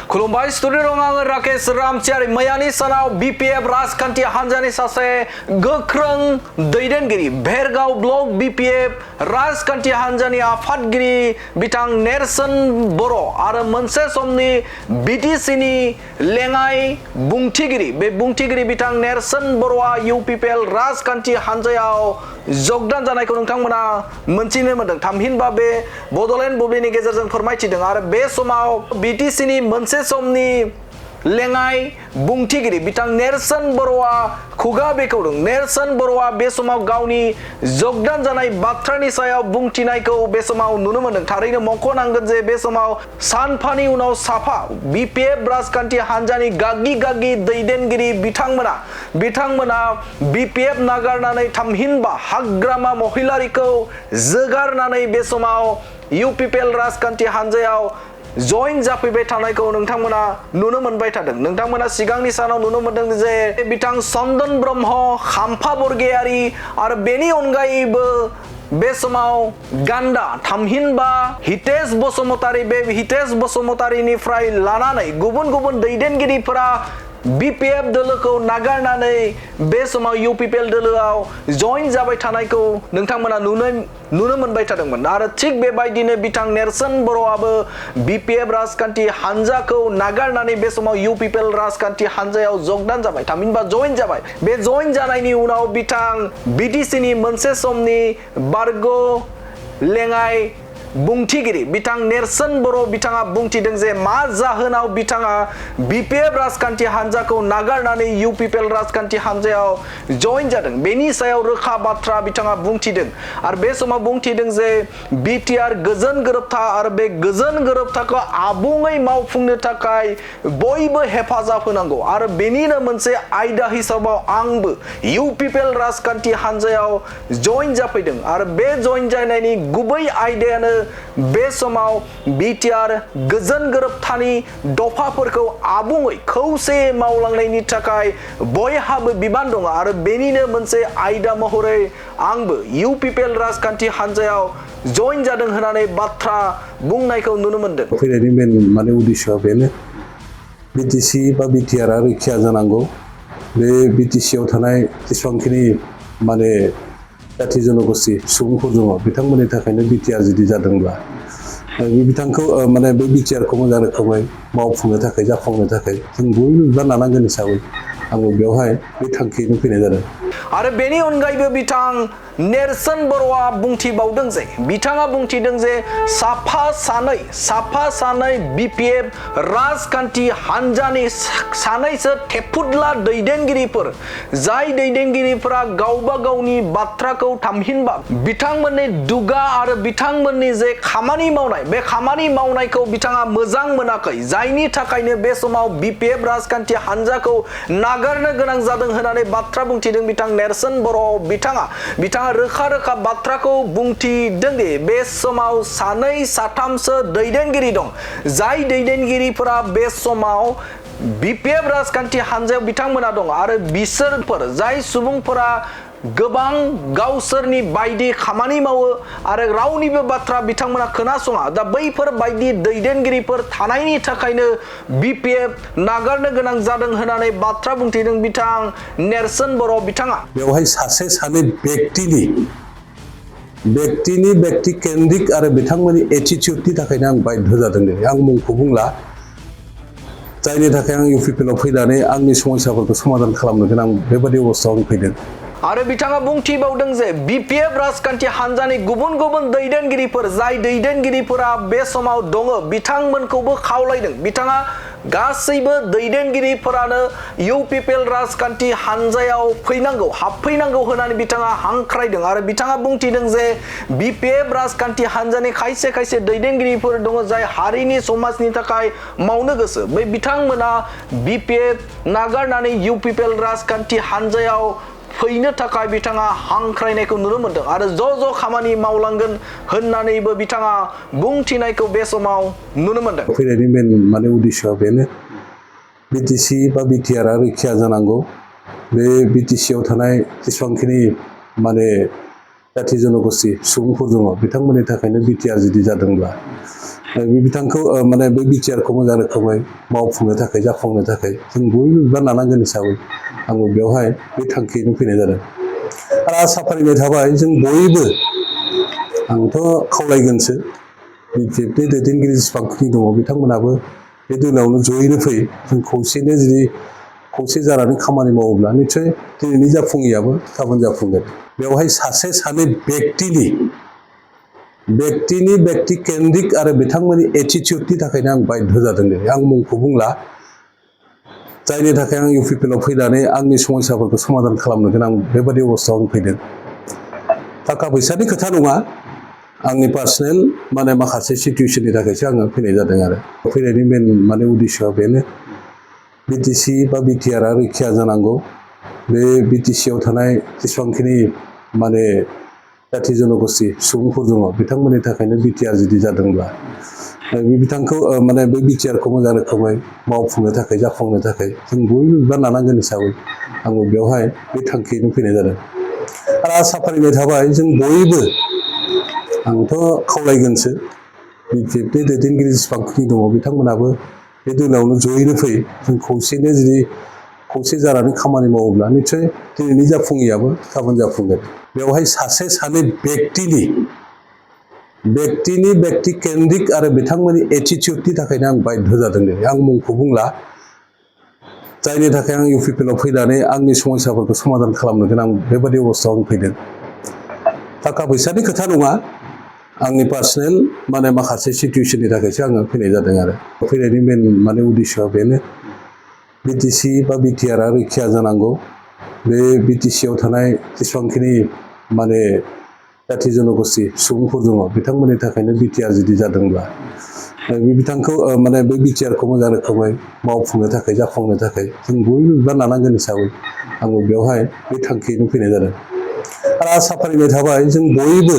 खुलुमबाय स्टुडिअ आङो राकेश रामचियारि मैयानि सानाव बीपीएफ राजखान्थि हान्जानि सासे गोख्रों दैदेनगिरि भेरगाव ब्लक बीपीएफ राजखान्थि हान्जानि आफादगिरि बिथां नेरसोन बर' आरो मोनसे समनि बीटीसीनि लेङाइ बुंथिगिरि बे बुंथिगिरि बिथां नेरसोन बर'आ यूपीपीएल राजखान्थि हान्जायाव जगदान जानायखौ नोंथांमोना मोनथिनो मोनदों थामहिनबा बे बड'लेण्ड बुब्लिनि गेजेरजों फोरमायथिदों आरो बे समाव बीटीसीनि मोनसे समनि लेङाइ बुंथिगिरि बिथां नेरसोन बर'आ खुगा बेखेवदों नेरसोन बर'आ बे समाव गावनि जगदान जानाय बाथ्रानि सायाव बुंथिनायखौ बे समाव नुनो मोनदों थारैनो मख'नांगोन जे बे समाव सानफानि उनाव साफा बीपीएफ राजखान्थि हान्जानि गागि गागि दैदेनगिरि बिथांमोना बीपीएफ नागारनानै थामहिनबा हाग्रामा महिलारिखौ जोगारनानै बे समाव यूपीपीएल राजखान्थि हान्जायाव जइन जाफैबाय थानायखौ नोंथांमोना नुनो मोनबाय थादों नोंथांमोना सिगांनि सानाव नुनो मोनदों जे बिथां चन्दन ब्रह्म खाम्फा बरगयारी आरो बेनि अनगायैबो बे समाव गान्दा थामहिनबा हितेश बसुमतारी बे हितेश बसुमतारीनिफ्राय लानानै गुबुन गुबुन दैदेनगिरिफोरा बीपीएफ दोलोखौ नागारनानै बे समाव यूपीपीएल दोलोआव जइन जाबाय थानायखौ नोंथांमोना नुनो मोनबाय थादोंमोन आरो थिग बेबायदिनो बिथां नेरसोन बर'आबो बीपीएफ राजखान्थि हान्जाखौ नागारनानै बे समाव यूपीपीएल राजखान्थि हान्जायाव जगदान जाबाय थामहिनबा जइन जाबाय बे जइन जानायनि उनाव बिथां बीटीसीनि मोनसे समनि बारग' लेङाइ बुंथिगिरि बिथां नेरसोन बर' बिथाङा बुंथिदों जे मा जाहोनाव बिथाङा बीपीएफ राजखान्थि हान्जाखौ नागारनानै यूपीपीएल राजखान्थि हान्जायाव जइन जादों बेनि सायाव रोखा बाथ्रा बिथाङा बुंथिदों आरो बे समाव बुंथिदों जे बिटिआर गोजोन गोरोबथा आरो बे गोजोन गोरोबथाखौ आबुङै मावफुंनो थाखाय बयबो हेफाजाब होनांगौ आरो बेनिनो मोनसे आयदा हिसाबाव आंबो यूपीपीएल राजखान्थि हान्जायाव जइन जाफैदों आरो बे जइन जानायनि गुबै आयदायानो बे समाव बिटिआर गोजोन गोरोबथानि दफाफोरखौ आबुङै खौसे मावलांनायनि थाखाय बयहाबो बिबान दङ आरो बेनिनो मोनसे आयदा महरै आंबो यूपीपीएल राजखान्थि हान्जायाव जइन जादों होननानै बाथ्रा बुंनायखौ नुनो मोनदों फैनायनि मेन माने उद्देश्यआ बेनो बीटीसी बा बिटिआर रैखा जानांगौ बे बीटीसीआव थानाय जेसेबांखिनि माने जाथि जनगोष्ठी सुबुंफोर दङ बिथांमोननि थाखायनो बिटिआर जुदि जादोंब्ला बे बिथांखौ माने बे बिटिआरखौ मोजां रोखोमै मावफुंनो थाखाय जाफुंनो थाखाय जों बयबो बिबान लानांगोन हिसाबै आङो बेवहाय बे थांखियैनो फैनाय जादों आरो बेनि अनगायैबो बिथां नेरसोन बर'आ बुंथिबावदों जे बिथाङा बुंथिदों जे साफा सानै बीपीएफ राजखान्थि हान्जानि सानैसो थेफुदला दैदेनगिरिफोर जाय दैदेनगिरिफोरा गावबा गावनि बाथ्राखौ थामहिनबा बिथांमोननि दुगा आरो बिथांमोननि जे खामानि मावनाय बे खामानि मावनायखौ बिथाङा मोजां मोनाखै जायनि थाखायनो बे समाव बीपीएफ राजखान्थि हान्जाखौ नागारनो गोनां जादों होननानै बाथ्रा बुंथिदों बिथां नेरसोन बर' बिथाङा रोखा बाथ्राखौ बुंथिदों दि बे समाव सानै साथामसो दैदेनगिरि दं जाय दैदेनगिरिफोरा बे समाव बीपीएफ राजखान्थि हान्जायाव बिथांमोना दं आरो बिसोरफोर जाय सुबुंफोरा गोबां गावसोरनि बायदि खामानि मावो आरो रावनिबो बाथ्रा बिथांमोना खोनासङा दा बैफोर बायदि दैदेनगिरिफोर थानायनि थाखायनो बीपीएफ नागारनो गोनां जादों होननानै बाथ्रा बुंथिदों बिथां नेरसोन बर' बिथाङा बेवहाय सासे सानै व्यक्ति केन्द्रिक आरो बिथांमोननि एटिट्युडनि थाखायनो आं बाध्य जादों आं मुंखौ बुंला जायनि थाखाय आं यूपीपीएलआव फैनानै आंनि समस्याफोरखौ समाधान खालामनो गोनां बेबादि अबस्थायाव आं फैदों आरो बिथाङा बुंथिबावदों जे बीपीएफ राजखान्थि हान्जानि गुबुन गुबुन दैदेनगिरिफोर जाय दैदेनगिरिफोरा बे समाव दङ बिथांमोनखौबो खावलायदों बिथाङा गासैबो दैदेनगिरिफोरानो यूपीपीएल राजखान्थि हान्जायाव हाबफैनांगौ होननानै बिथाङा हांख्रायदों आरो बिथाङा बुंथिदों जे बीपीएफ राजखान्थि हान्जानि खायसे दैदेनगिरिफोर दङ जाय हारिनि समाजनि थाखाय मावनो गोसो बै बिथांमोना बीपीएफ नागारनानै यूपीपीएल राजखान्थि हान्जायाव फैनो थाखाय बिथाङा हांख्रायनायखौ नुनो मोनदों आरो ज' खामानि मावलांगोन होननानैबो बिथाङा बुंथिनायखौ बे समाव नुनो मोनदों फैनायनि मेन माने उद्देश्यआ बेनो बीटीसी बा बिटिआर रैखा जानांगौ बे बीटीसीआव थानाय जेसेबांखिनि माने जाथि जनगोष्ठी सुबुंफोर दङ बिथांमोननि थाखायनो बिटिआर जुदि जादोंब्ला बे बिथांखौ माने बे बिटिआरखौ मोजां रोखोमै मावफुंनो थाखाय जाफुंनो थाखाय जों बयबो बिबान लानांगोन हिसाबै आंबो बेवहाय बे थांखियैनो फैनाय जादों आरो आसा फारिबाय थाबाय जों बयबो आंथ' खावलायगोनसो बिटिएफनि दैदेनगिरि जेसेबांखिनि दङ बिथांमोनाबो बे दोलोआवनो जयैनो फै जों खौसेनो जुदि खौसे जानानै खामानि मावोब्ला निस्सय दिनैनि जाफुङैयाबो गाबोन जाफुंगोन बेवहाय सासे सानै व्यक्ति केन्द्रिक आरो बिथांमोननि एटिटिउडनि थाखायनो आं बाध्य जादों दिनै आं मुंखौ बुंला जायनि थाखाय आं इउपिपिएलआव फैनानै आंनि समस्याफोरखौ समाधान खालामनो गोनां बेबादि अबस्थायाव आं फैदों थाखा फैसानि खोथा नङा आंनि पार्सनेल माने माखासे सिटुवेसननि थाखायसो आङो फैनाय जादों आरो फैनायनि मेन माने उद्देश्यआ बेनो बिटिसि बा बिटिआरआ रैखा जानांगौ बे बिटिसिआव थानाय जेसेबांखिनि माने जाथि जनगोष्ठि सुबुंफोर दङ बिथांमोननि थाखायनो बिटिआर जुदि जादोंब्ला बे बिथांखौ माने बे बिटिआरखौ मोजां रोखोमै मावफुंनो थाखाय जाफुंनो थाखाय जों बयबो बिबान लानांगोन हिसाबै आंबो बेवहाय बे थांखियैनो फैनाय जादों आरो आसा फारिबाय थाबाय जों बयबो आंथ' खावलायगोनसो बिटिएफनि दैदेनगिरि जेसेबांखिनि दङ बिथांमोनाबो बे दोलोआवनो जयैनो फै जों खौसेनो जुदि खौसे जानानै खामानि मावोब्ला निस्सय दिनैनि जाफुङैयाबो गाबोन जाफुंगोन बेवहाय सासे सानै व्यक्ति केन्द्रिक आरो बिथांमोननि एटिटिउडनि थाखायनो आं बाध्य जादों दिनै आं मुंखौ बुंला जायनि थाखाय आं इउपिपिएलआव फैनानै आंनि समस्याफोरखौ समाधान खालामनो गोनां बेबादि अबस्थायाव आं फैदों थाखा फैसानि खोथा नङा आंनि पार्सनेल माने माखासे सिटुवेसननि थाखायसो आङो फैनाय जादों आरो फैनायनि मेन माने उद्देश्यआ बेनो बिटिसि बा बिटिआरआ रैखा जानांगौ बे बिटिसिआव थानाय जेसेबांखिनि माने जाथि जनगोष्ठि सुबुंफोर दङ बिथांमोननि थाखायनो बिटिआर जुदि जादोंब्ला बे बिथांखौ माने बे बिटिआरखौ मोजां रोखोमै मावफुंनो थाखाय जाफुंनो थाखाय जों बयबो बिबान लानांगोन हिसाबै आंबो बेवहाय बे थांखियैनो फैनाय जादों आरो आसा फारिबाय थाबाय जों बयबो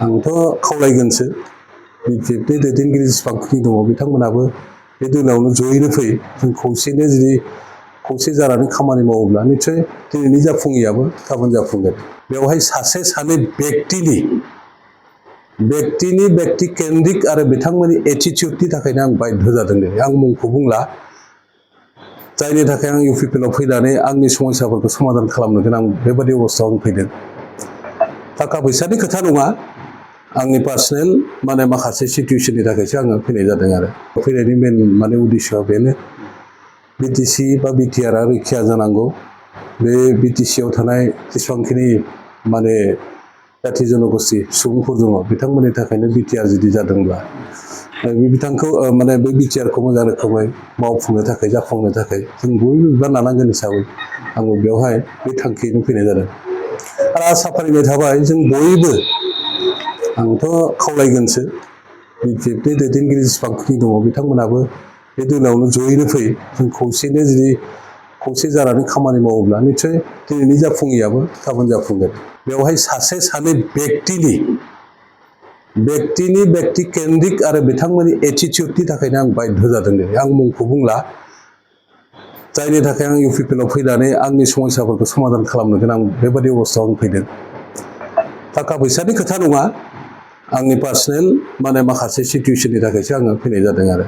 आंथ' खावलायगोनसो बिटिएफनि दैदेनगिरि जेसेबांखिनि दङ बिथांमोनाबो बे दोलोआवनो जयैनो फै जों खौसेनो जुदि खौसे जानानै खामानि मावोब्ला निस्सय दिनैनि जाफुङैयाबो गाबोन जाफुंगोन बेवहाय सासे सानै व्यक्ति केन्द्रिक आरो बिथांमोननि एटिटिउडनि थाखायनो आं बाध्य जादों दिनै आं मुंखौ बुंला जायनि थाखाय आं इउपिपिएलआव फैनानै आंनि समस्याफोरखौ समाधान खालामनो गोनां बेबादि अबस्थायाव आं फैदों थाखा फैसानि खोथा नङा आंनि पार्सनेल माने माखासे सिटुवेसननि थाखायसो आङो फैनाय जादों आरो फैनायनि मेन माने उद्देश्यआ बेनो बिटिसि बा बिटिआरआ रैखा जानांगौ बे बिटिसिआव थानाय जेसेबांखिनि माने जाथि जनगोष्ठि सुबुंफोर दङ बिथांमोननि थाखायनो बिटिआर जुदि जादोंब्ला बे बिथांखौ माने बे बिटिआरखौ मोजां रोखोमै मावफुंनो थाखाय जाफुंनो थाखाय जों बयबो बिबान लानांगोन हिसाबै आंबो बेवहाय बे थांखियैनो फैनाय जादों आरो आसा फारिबाय थाबाय जों बयबो आंथ' खावलायगोनसो बिटिएफनि दैदेनगिरि जेसेबांखिनि दङ बिथांमोनाबो बे दोलोआवनो जयैनो फै जों खौसेनो जुदि खौसे जानानै खामानि मावोब्ला निस्सय दिनैनि जाफुङैयाबो गाबोन जाफुंगोन बेवहाय सासे सानै व्यक्ति केन्द्रिक आरो बिथांमोननि एटिटिउडनि थाखायनो आं बाध्य जादों दिनै आं मुंखौ बुंला जायनि थाखाय आं इउपिपिएलआव फैनानै आंनि समस्याफोरखौ समाधान खालामनो गोनां बेबादि अबस्थायाव आं फैदों थाखा फैसानि खोथा नङा आंनि पार्सनेल माने माखासे सिटुवेसननि थाखायसो आङो फैनाय जादों आरो